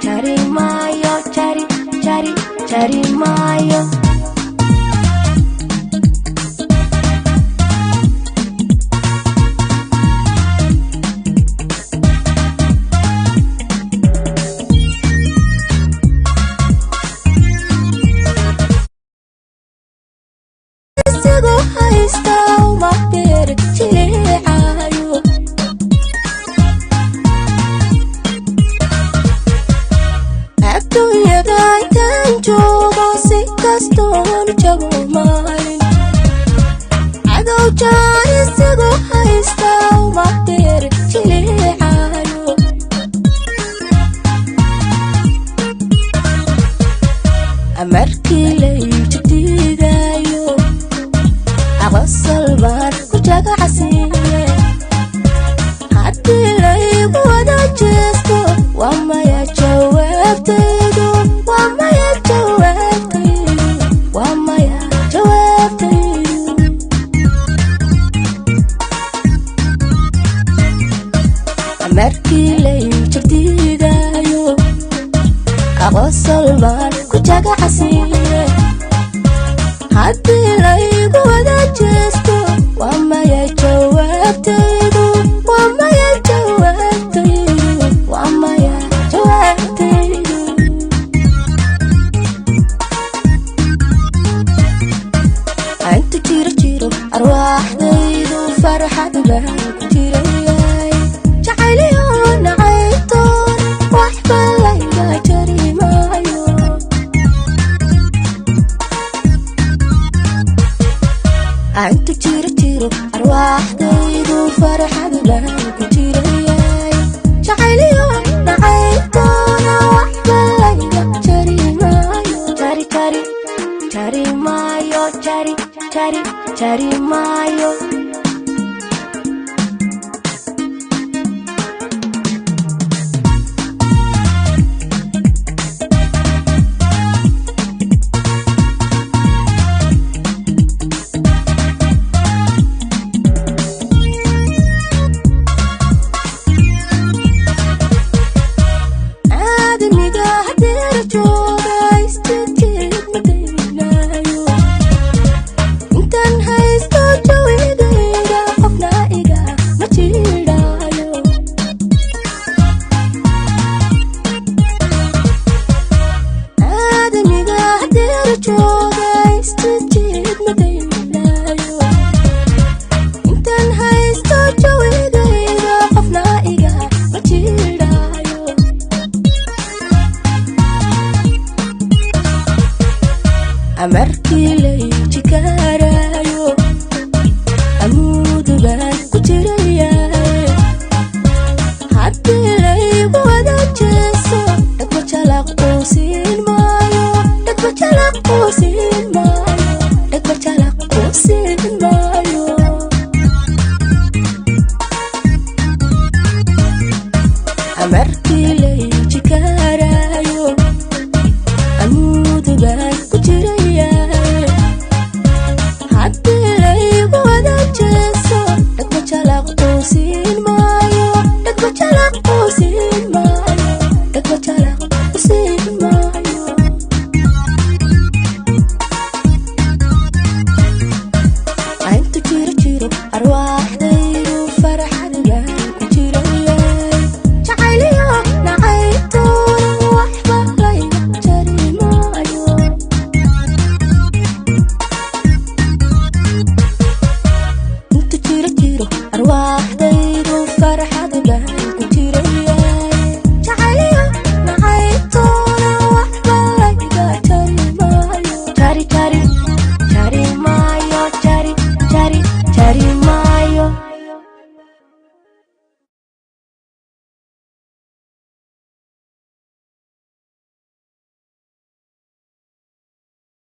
cari maayo, cari maayo. Isagoo haysta uma beeri jileecayo, adduunyada intaan joogo si kastoon jabo maalin. Cadow jaan isagoo haysta uma beeri jileecayo, markii la iibtidayo aqsal baan ku jagacsiiye. Haddii la igu wada jeesto waa maya jawaabtaydu, waa maya jawaabtaydu, waa maya jawaabtaydu. Markii la iibtidayo aqsal baan ku jagacsiiye. Haddii la igu wada jeesto waa maya jawaabtaydu, waa maya jawaabtaydu, waa maya jawaabtaydu. Inta jiro arwaaxdaydu farxad baan ku jirayay. Jacayliyo nacaytoon waxba layga jari maayo. Inta jiro arwaaxdaydu farxad baan ku jirayay. Jacayliyo nacaytoon waxba layga jari maayo. Cari maayo, cari maayo.